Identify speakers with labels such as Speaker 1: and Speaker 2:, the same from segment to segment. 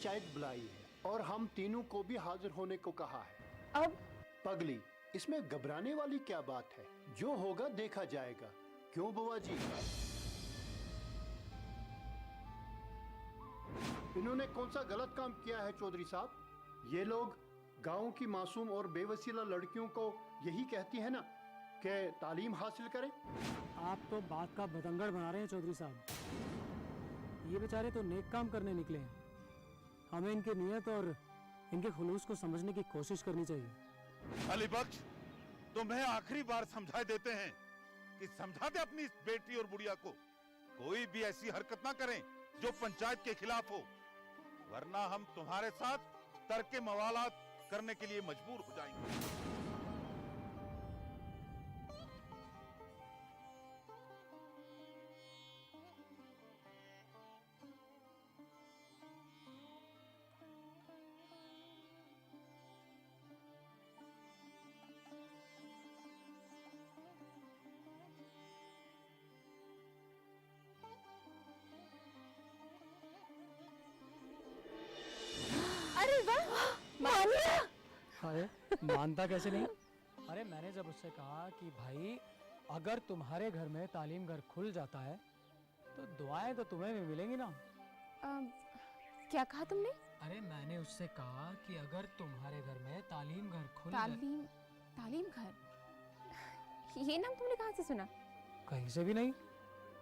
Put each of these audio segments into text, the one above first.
Speaker 1: पंचायत बुलाई है और हम तीनों को भी हाजिर होने को कहा है।
Speaker 2: अब
Speaker 1: पगली, इसमें घबराने वाली क्या बात है? जो होगा देखा जाएगा। क्यों बुआ जी? इन्होंने कौन सा गलत काम किया है चौधरी साहब? ये लोग गांव की मासूम और बेवसीला लड़कियों को यही कहती है ना कि तालीम हासिल करें।
Speaker 3: आप तो बात का बतंगड़ बना रहे हैं चौधरी साहब। ये बेचारे तो नेक काम करने निकले हैं। हमें इनकी नीयत और इनके खुलूस को समझने की कोशिश करनी चाहिए।
Speaker 4: अली बख्श, तुम्हें आखिरी बार समझा देते हैं कि समझा दे अपनी इस बेटी और बुढ़िया को, कोई भी ऐसी हरकत ना करें जो पंचायत के खिलाफ हो, वरना हम तुम्हारे साथ तर्क मवालात करने के लिए मजबूर हो जाएंगे।
Speaker 2: अरे वाह, मान लिया।
Speaker 3: अरे मानता कैसे नहीं? अरे मैंने जब उससे कहा कि भाई अगर तुम्हारे घर में तालीम घर खुल जाता है तो दुआएं तो तुम्हें भी मिलेंगी ना।
Speaker 2: क्या कहा तुमने?
Speaker 3: अरे मैंने उससे कहा कि अगर तुम्हारे घर में तालीम घर खुल
Speaker 2: तालीम घर, ये नाम तुमने कहाँ से सुना?
Speaker 3: कहीं से भी नहीं,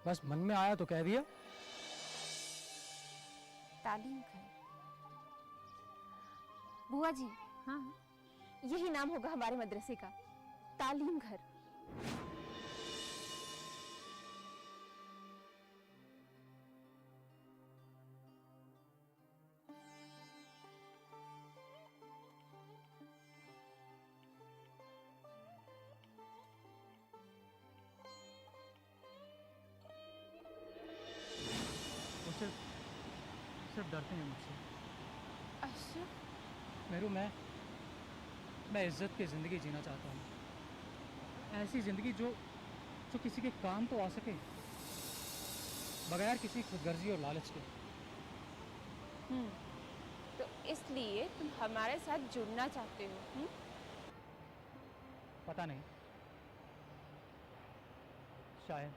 Speaker 3: बस मन में आया तो कह दिया।
Speaker 2: तालीम घर। बुआ जी, हाँ, यही नाम होगा हमारे मदरसे का, तालीम घर।
Speaker 3: वो सिर्फ डरते हैं मुझसे।
Speaker 2: अच्छा,
Speaker 3: मेरू, मैं इज्जत की ज़िंदगी जीना चाहता हूँ। ऐसी ज़िंदगी जो किसी के काम तो आ सके, बगैर किसी खुदगर्जी और लालच के।
Speaker 2: तो इसलिए तुम हमारे साथ जुड़ना चाहते हो?
Speaker 3: पता नहीं, शायद।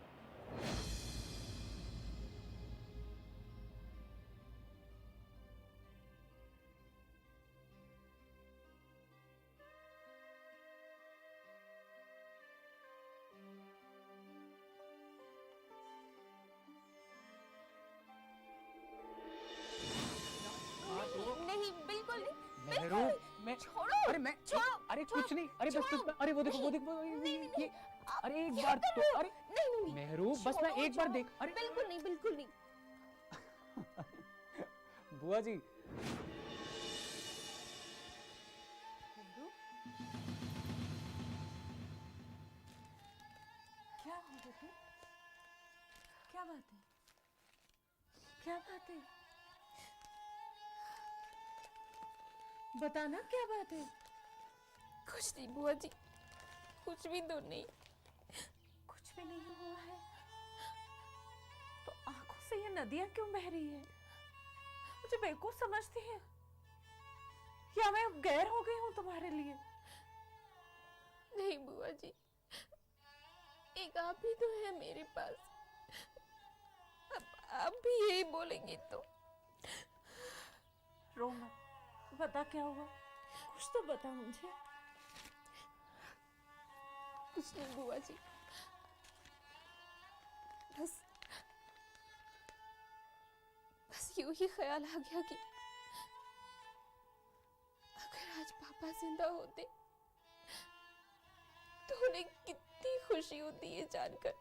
Speaker 2: नहीं, बिल्कुल नहीं,
Speaker 3: मेहरू, मैं
Speaker 2: छोड़ो।
Speaker 3: अरे मैं
Speaker 2: छोड़ो,
Speaker 3: अरे
Speaker 2: छोड़ो,
Speaker 3: कुछ नहीं, अरे बस
Speaker 2: छोड़ो।
Speaker 3: अरे वो देखो
Speaker 2: नहीं,
Speaker 3: ये अरे एक
Speaker 2: क्या
Speaker 3: बार
Speaker 2: कर
Speaker 3: तो
Speaker 2: रहे हो?
Speaker 3: अरे
Speaker 2: नहीं,
Speaker 3: मेहरू, बस मैं एक बार देख। अरे
Speaker 2: बिल्कुल नहीं, बिल्कुल नहीं।
Speaker 3: बुआ जी,
Speaker 5: क्या हो बेटी? क्या बात है? क्या बात है? बताना, क्या बात है?
Speaker 2: कुछ नहीं बुआ जी, कुछ भी तो नहीं।
Speaker 5: कुछ भी नहीं हुआ है तो आंखों से ये नदियां क्यों बह रही है? मुझे बेवकूफ समझती है या मैं गैर हो गई हूं तुम्हारे लिए?
Speaker 2: नहीं बुआ जी, एक आप ही तो है मेरे पास। अब आप भी यही बोलेंगे तो
Speaker 5: रो मत, बता क्या हुआ, कुछ तो बता मुझे।
Speaker 2: कुछ नहीं बुआ जी, बस यूं ही ख्याल आ गया कि अगर आज पापा जिंदा होते तो उन्हें कितनी खुशी होती है जानकर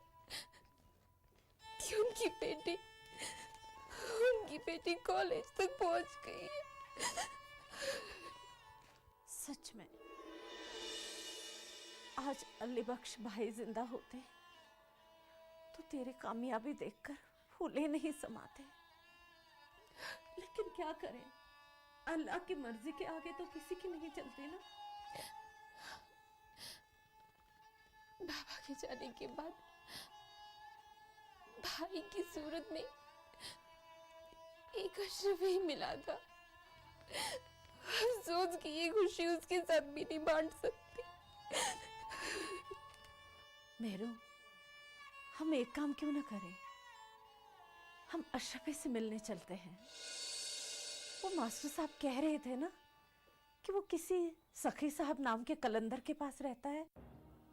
Speaker 2: कि उनकी बेटी कॉलेज तक पहुंच गई है।
Speaker 5: सच में आज अली बख्श भाई जिंदा होते तो तेरी कामयाबी देखकर फूले नहीं समाते। लेकिन क्या करें, अल्लाह की मर्जी के आगे तो किसी की नहीं चलती ना।
Speaker 2: बाबा के जाने के बाद भाई की सूरत में एक अशरफ ही मिला था अफसोस की ये खुशी उसके साथ भी नहीं बांट सकती।
Speaker 5: मेहरू, हम एक काम क्यों ना करें, हम अशरफे से मिलने चलते हैं। वो मास्टर साहब कह रहे थे ना कि वो किसी सखी साहब नाम के कलंदर के पास रहता है।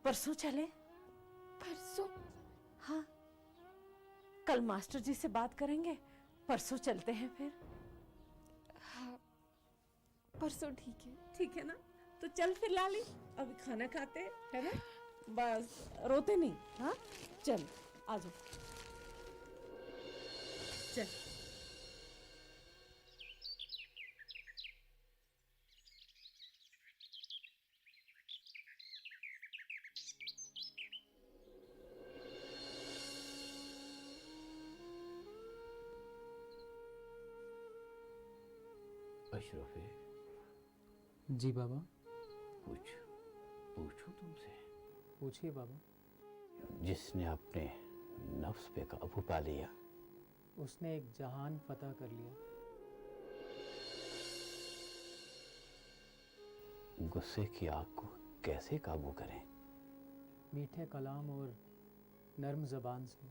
Speaker 5: परसों चले?
Speaker 2: परसों?
Speaker 5: हाँ, कल मास्टर जी से बात करेंगे, परसों चलते हैं फिर।
Speaker 2: हाँ, परसों ठीक है।
Speaker 5: ठीक है ना? तो चल फिर लाली, अभी खाना खाते हैं, है ना? बस रोते नहीं, हाँ? चल आ जाओ, चल।
Speaker 6: अशरफे,
Speaker 3: जी बाबा।
Speaker 6: कुछ पूछूं तुमसे?
Speaker 3: पूछिए बाबा।
Speaker 6: जिसने अपने नफ्स पे काबू पा लिया,
Speaker 3: उसने एक जहान फतह कर लिया।
Speaker 6: गुस्से की आग को कैसे काबू करें?
Speaker 3: मीठे कलाम और नर्म जबान से।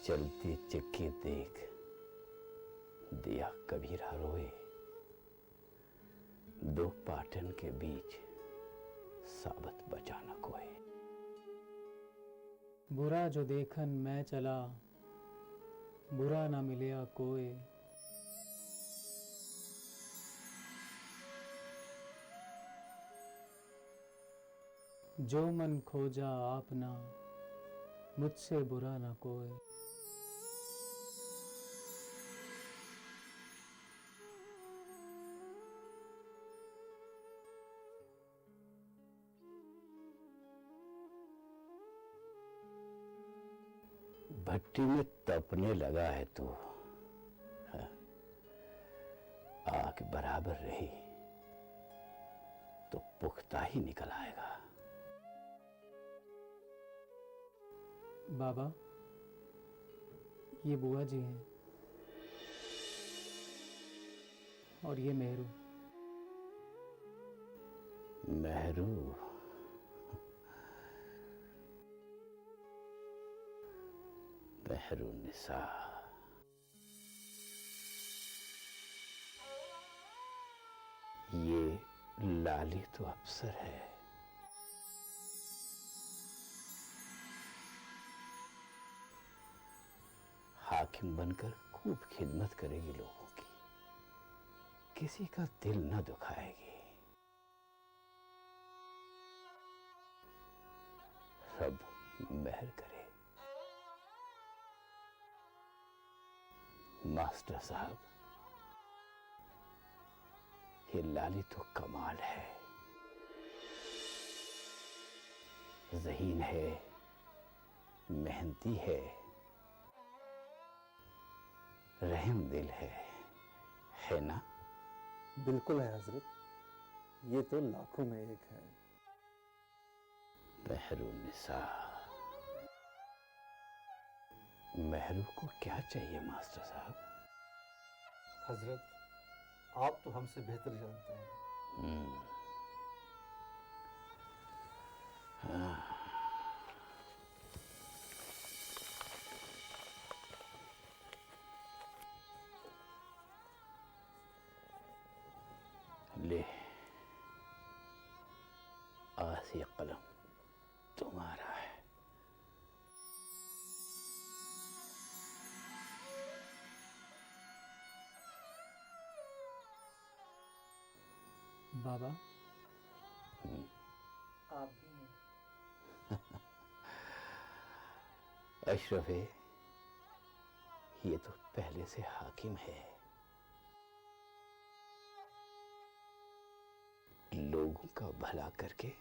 Speaker 6: चलती चिक्की देख दिया कबीरा रोए, दो पाटन के बीच साबत बचा न कोई।
Speaker 3: बुरा जो देखन मैं चला, बुरा ना मिलिया कोई। जो मन खोजा आपना, मुझसे बुरा ना कोई।
Speaker 6: भट्टी में तपने लगा है तू, हाँ? आग बराबर रही तो पुख्ता ही निकल आएगा।
Speaker 3: बाबा, ये बुआ जी हैं और ये मेहरू।
Speaker 6: मेहरू? मेहरुन्निसा। ये लाली तो अफसर है। हाकिम बनकर खूब खिदमत करेगी लोगों की, किसी का दिल न दुखाएगी। रब मेहर करे। मास्टर साहब, ये लाली तो कमाल है। ज़हीन है, मेहनती है, रहम दिल है ना?
Speaker 7: बिल्कुल है हजरत, ये तो लाखों में एक है।
Speaker 6: मेहरुन्निसा। मेहरू को क्या चाहिए मास्टर साहब?
Speaker 7: हजरत, आप तो हमसे बेहतर जानते हैं।
Speaker 6: हाँ। ले, आज ये कलम तुम्हारा है।
Speaker 3: बाबा,
Speaker 7: आप भी हैं।
Speaker 6: अशरफे, ये तो पहले से हाकिम है। लोगों का भला करके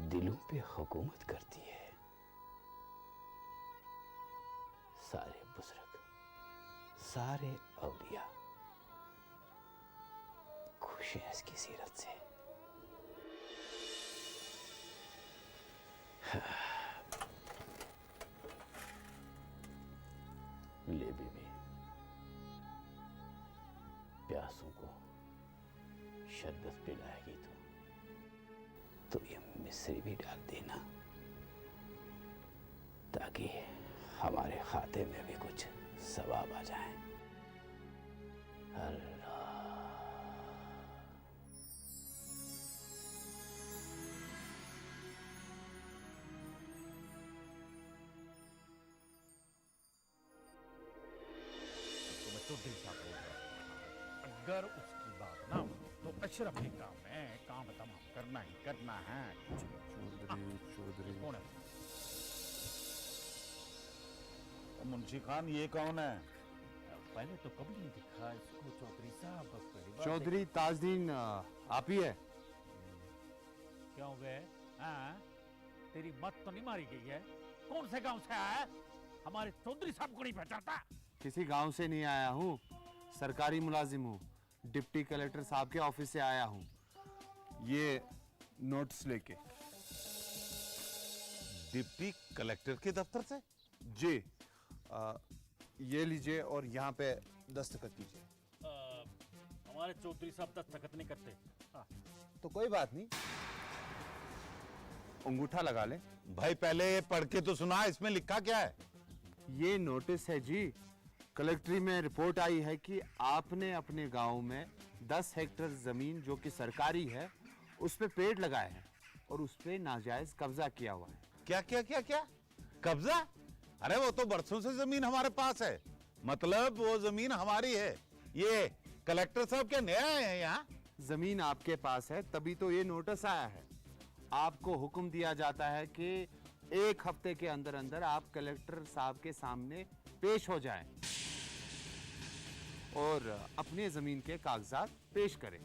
Speaker 6: दिलों पे हुकूमत करती है। सारे बुजुर्ग, सारे औलिया खुश हैं इसकी सीरत से। ले बीबी, मुशद्दस पिलाएगी तो ये मिश्री भी डाल देना, ताकि हमारे खाते में भी कुछ सवाब आ जाए। अल्लाह।
Speaker 4: चौधरी साहब बोल रहे हैं, अगर उसकी बात ना हो तो अशरफ के काम में काम तमाम करना ही करना है।
Speaker 7: चौधरी
Speaker 4: कौन है? मुंशी खान, ये कौन है? पहले तो कभी नहीं दिखा इसको चौधरी साहब।
Speaker 7: चौधरी ताजदीन आप ही है?
Speaker 4: क्यों बे? हाँ, तेरी मत तो नहीं मारी गई है? कौन से गांव से आया है? हमारे चौधरी साहब को नहीं पहचानता?
Speaker 7: किसी गांव से नहीं आया हूँ, सरकारी मुलाजिम हूँ, डिप्टी कलेक्टर साहब के ऑफिस से आया हूँ, ये नोट्स लेके।
Speaker 4: डिप्टी कलेक्टर के दफ्तर से?
Speaker 7: जी, ये लीजिए और यहाँ पे दस्तखत कीजिए।
Speaker 4: हमारे चौधरी साहब दस्तखत नहीं करते।
Speaker 7: तो कोई बात नहीं, अंगूठा लगा ले।
Speaker 4: भाई पहले ये पढ़ के तो सुना, इसमें लिखा क्या है?
Speaker 7: ये नोटिस है जी, कलेक्ट्री में रिपोर्ट आई है कि आपने अपने गांव में 10 हेक्टेयर जमीन जो कि सरकारी है उस पे पेड़ लगाए हैं और उस पे नाजायज कब्जा किया हुआ है।
Speaker 4: क्या क्या क्या क्या कब्जा? अरे वो तो बरसों से जमीन हमारे पास है, मतलब वो जमीन हमारी है। ये कलेक्टर साहब क्या नया है यहाँ?
Speaker 7: जमीन आपके पास है तभी तो ये नोटिस आया है। आपको हुक्म दिया जाता है कि 1 हफ्ते के अंदर अंदर आप कलेक्टर साहब के सामने पेश हो जाएं और अपने जमीन के कागजात पेश करें।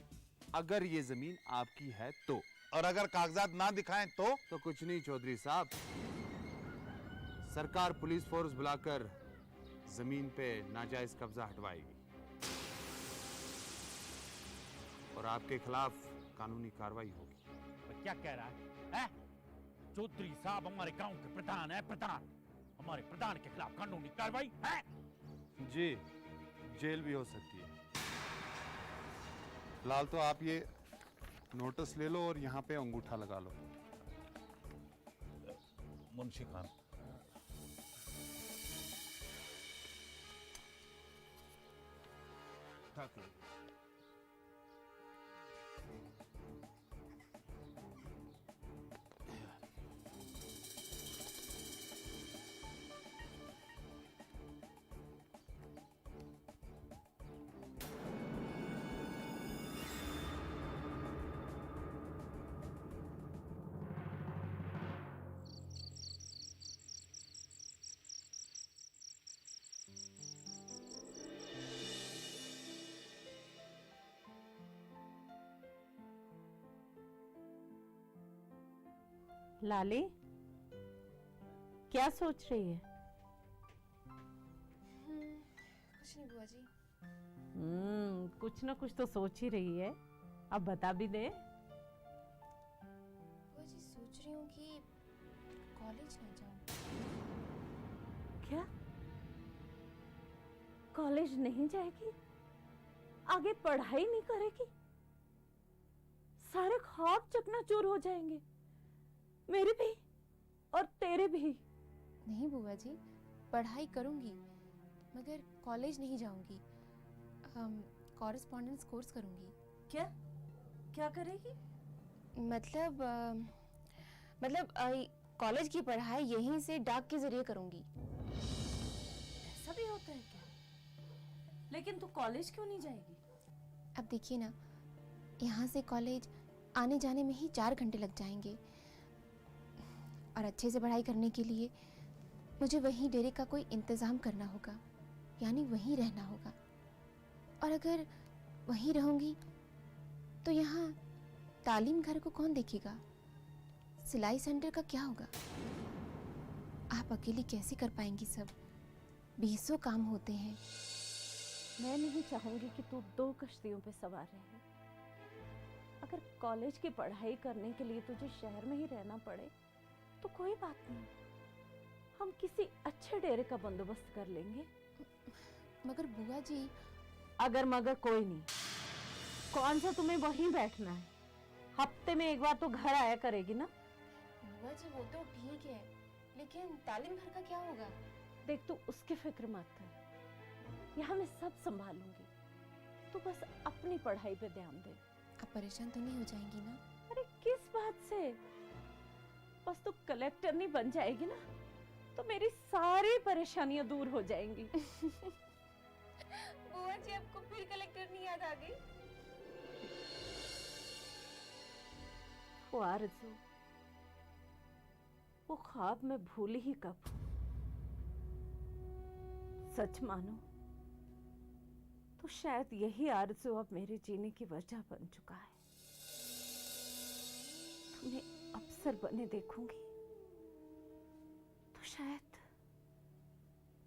Speaker 7: अगर ये जमीन आपकी है तो।
Speaker 4: और अगर कागजात ना दिखाएं तो
Speaker 7: कुछ नहीं चौधरी साहब, सरकार पुलिस फोर्स बुलाकर जमीन पे नाजायज कब्जा हटवाएगी और आपके खिलाफ कानूनी कार्रवाई होगी।
Speaker 4: तो क्या कह रहा है? चौधरी साहब हमारे गांव के प्रधान है, प्रधान। हमारे प्रधान के खिलाफ कानूनी कार्रवाई है?
Speaker 7: जी, जेल भी हो सकती है। फिलहाल तो आप ये नोटिस ले लो और यहाँ पे अंगूठा लगा लो।
Speaker 4: मुंशी खान,
Speaker 7: ठाकुर,
Speaker 5: लाली, क्या सोच रही है?
Speaker 2: कुछ नहीं बुआ जी।
Speaker 5: कुछ ना कुछ तो सोच ही रही है। अब बता भी दे।
Speaker 2: बुआ जी सोच रही हूँ कि कॉलेज ना जाऊँ।
Speaker 5: क्या? कॉलेज नहीं जाएगी? आगे पढ़ाई नहीं करेगी? सारे ख्वाब चकनाचूर हो जाएंगे, मेरे भी और तेरे भी।
Speaker 2: नहीं बुआ जी, पढ़ाई करूँगी मगर कॉलेज नहीं जाऊँगी। कॉरेस्पॉन्डेंस कोर्स करूँगी।
Speaker 5: क्या क्या करेगी?
Speaker 2: मतलब कॉलेज की पढ़ाई यहीं से डाक के जरिए करूँगी।
Speaker 5: ऐसा भी होता है क्या? लेकिन तू कॉलेज क्यों नहीं जाएगी?
Speaker 2: अब देखिए ना, यहाँ से कॉलेज आने जाने में ही 4 घंटे लग जाएंगे और अच्छे से पढ़ाई करने के लिए मुझे वहीं डेरे का कोई इंतज़ाम करना होगा, यानी वहीं रहना होगा। और अगर वहीं रहूँगी तो यहाँ तालीम घर को कौन देखेगा? सिलाई सेंटर का क्या होगा? आप अकेली कैसे कर पाएंगी सब? 20 काम होते हैं।
Speaker 5: मैं नहीं चाहूंगी कि तू 2 कश्तियों पे सवार रहे। अगर कॉलेज की पढ़ाई करने के लिए तुझे शहर में ही रहना पड़े तो कोई बात नहीं, हम किसी अच्छे डेरे का बंदोबस्त कर लेंगे।
Speaker 2: मगर बुआ जी।
Speaker 5: अगर मगर कोई नहीं, कौन सा तुम्हें वहीं बैठना है? हफ्ते में एक बार तो घर आया करेगी ना।
Speaker 2: बुआ जी वो तो ठीक है, लेकिन तालीम घर का क्या होगा?
Speaker 5: देख तू उसकी फिक्र मत कर, यहाँ मैं सब संभालूंगी। तू बस अपनी पढ़ाई पे ध्यान दे।
Speaker 2: आप परेशान तो नहीं हो जाएंगी ना?
Speaker 5: अरे किस बात से? बस तू कलेक्टर नहीं बन जाएगी ना, तो मेरी सारी परेशानियां दूर हो जाएंगी।
Speaker 2: बुआ जी आपको फिर कलेक्टर नहीं याद आ गई?
Speaker 5: वो आरज़ू, वो ख्वाब मैं भूली ही कब हूं। सच मानो तो शायद यही आरज़ू अब मेरे जीने की वजह बन चुका है। तुम्हें अफसर बने देखूंगी तो शायद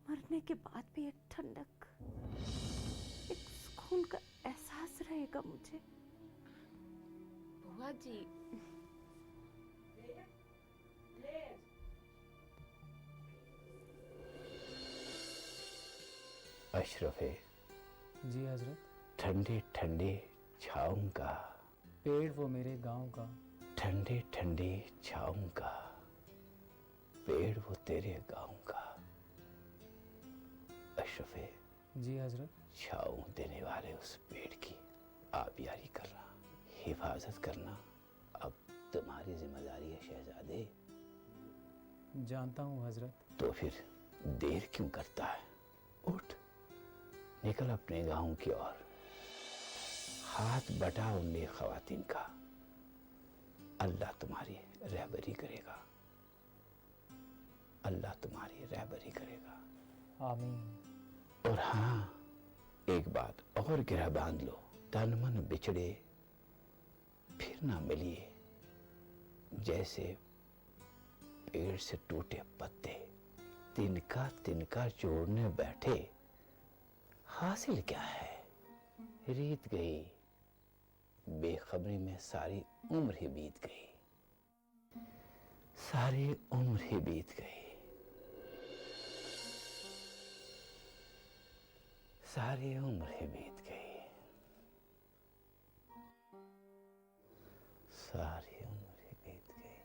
Speaker 5: मरने के बाद भी एक ठंडक, एक सुकून का एहसास रहेगा मुझे।
Speaker 2: बुआ जी
Speaker 6: अशरफ है,
Speaker 3: जी हजरत।
Speaker 6: ठंडे ठंडे छाँव का,
Speaker 3: पेड़ वो मेरे गांव का,
Speaker 6: ठंडे ठंडे छाँव का, पेड़ वो तेरे गांव का। अशरफ है,
Speaker 3: जी हजरत।
Speaker 6: छाँव देने वाले उस पेड़ की आबियारी करना, हिफाजत करना अब तुम्हारी जिम्मेदारी है शहजादे।
Speaker 3: जानता हूँ हजरत।
Speaker 6: तो फिर देर क्यों करता है? उठ, निकल अपने गांव की ओर। हाथ बटा उन नेक खवातीन का, अल्लाह तुम्हारी रहबरी करेगा, अल्लाह तुम्हारी रहबरी करेगा।
Speaker 3: आमीन।
Speaker 6: और हाँ, एक बात और गिरह बांध लो, तन मन बिछड़े फिर ना मिलिए, जैसे पेड़ से टूटे पत्ते तिनका तिनका जोड़ने बैठे। हासिल क्या है? रीत गई, बेखबरी में सारी उम्र ही बीत गई, सारी उम्र ही बीत गई, सारी उम्र ही बीत गई, सारी उम्र ही बीत गई,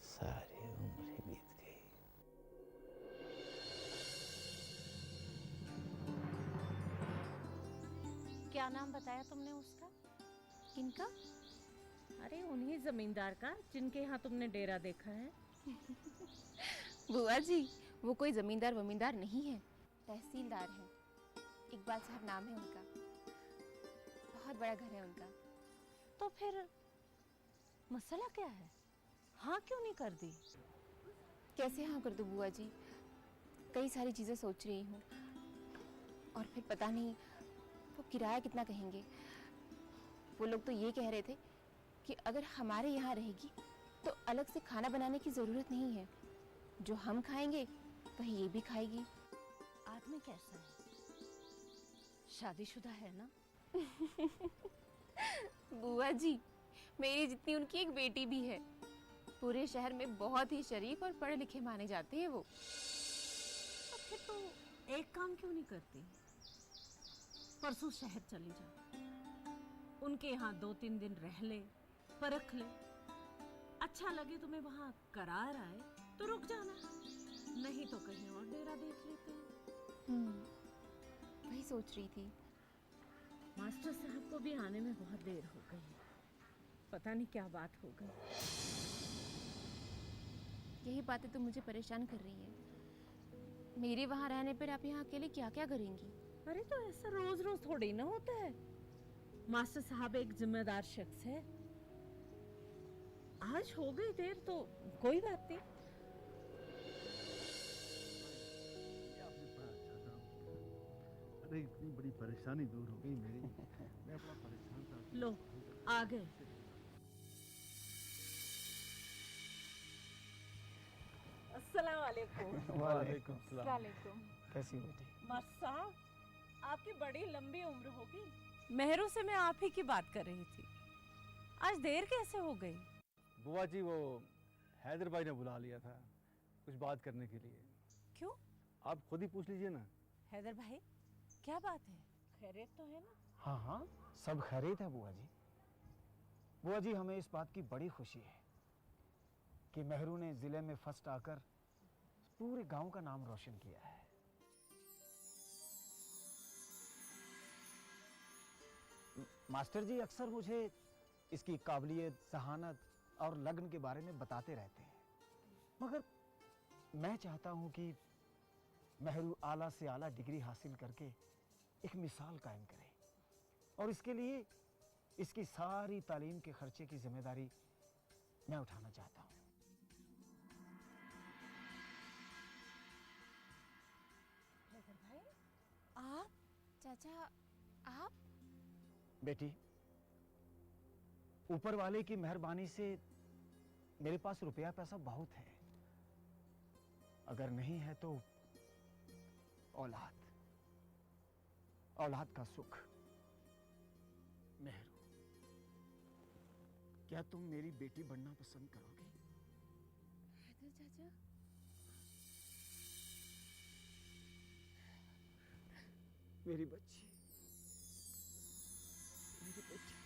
Speaker 6: सारी उम्र ही बीत गई।
Speaker 5: क्या नाम बताया तुमने उसका?
Speaker 2: किनका?
Speaker 5: अरे उन्हीं जमींदार का जिनके यहाँ तुमने डेरा देखा है।
Speaker 2: बुआ जी वो कोई जमींदार वमींदार नहीं है, तहसीलदार है। इकबाल साहब नाम है उनका, बहुत बड़ा घर है उनका।
Speaker 5: तो फिर मसला क्या है? हाँ क्यों नहीं कर दी?
Speaker 2: कैसे हाँ कर दूं बुआ जी? कई सारी चीज़ें सोच रही हूँ, और फिर पता नहीं वो किराया कितना कहेंगे। वो लोग तो ये कह रहे थे कि अगर हमारे यहाँ रहेगी तो अलग से खाना बनाने की ज़रूरत नहीं है, जो हम खाएंगे वही ये भी खाएगी।
Speaker 5: आदमी कैसा है? शादीशुदा है ना?
Speaker 2: बुआ जी मेरी जितनी उनकी एक बेटी भी है। पूरे शहर में बहुत ही शरीफ और पढ़े लिखे माने जाते हैं वो।
Speaker 5: तो फिर तो एक काम क्यों नहीं करती? परसों शहर चली जा, उनके यहाँ 2-3 दिन रह ले, परख ले। अच्छा लगे तुम्हें वहाँ करार आए तो रुक जाना, नहीं तो कहीं और डेरा देख लेते हैं।
Speaker 2: वही सोच रही थी।
Speaker 5: मास्टर साहब को भी आने में बहुत देर हो गई, पता नहीं क्या बात हो गई।
Speaker 2: यही बातें तो मुझे परेशान कर रही है। मेरे वहाँ रहने पर आप यहाँ अकेले क्या क्या करेंगी?
Speaker 5: अरे तो ऐसा रोज रोज थोड़ी ना होता है। मास्टर साहब एक जिम्मेदार शख्स है। आज हो गई देर तो कोई बात नहीं।
Speaker 8: अरे इतनी बड़ी परेशानी दूर हो गई मेरी। मैं अपना परेशान था।
Speaker 5: लो आ गए। अस्सलाम वालेकुम।
Speaker 3: वालेकुम सलाम।
Speaker 5: वालेकुम।
Speaker 3: कैसी बेटी?
Speaker 5: मास्टर साहब आपकी बड़ी लंबी उम्र होगी। मेहरू से मैं आप ही की बात कर रही थी। आज देर कैसे हो गई?
Speaker 8: बुआ जी वो हैदर भाई ने बुला लिया था कुछ बात करने के लिए।
Speaker 5: क्यों?
Speaker 8: आप खुद ही पूछ लीजिए ना।
Speaker 5: हैदर भाई क्या बात है? खैरियत तो है ना?
Speaker 9: हाँ हाँ, सब खैरियत है बुआ जी। बुआ जी, हमें इस बात की बड़ी खुशी है कि मेहरू ने जिले में फर्स्ट आकर पूरे गांव का नाम रोशन किया है। मास्टर जी अक्सर मुझे इसकी काबिलियत, जहानत और लगन के बारे में बताते रहते हैं, मगर मैं चाहता हूं कि मेहरू आला से आला डिग्री हासिल करके एक मिसाल कायम करे, और इसके लिए इसकी सारी तालीम के खर्चे की जिम्मेदारी मैं उठाना चाहता हूं।
Speaker 5: हैदर भाई, आप?
Speaker 2: चाचा आप?
Speaker 9: बेटी, ऊपर वाले की मेहरबानी से मेरे पास रुपया पैसा बहुत है। अगर नहीं है तो औलाद, औलाद का सुख। मेहरू, क्या तुम मेरी बेटी बनना पसंद करोगे?
Speaker 2: हैदर चाचा,
Speaker 9: मेरी बच्ची, मेरी बच्ची।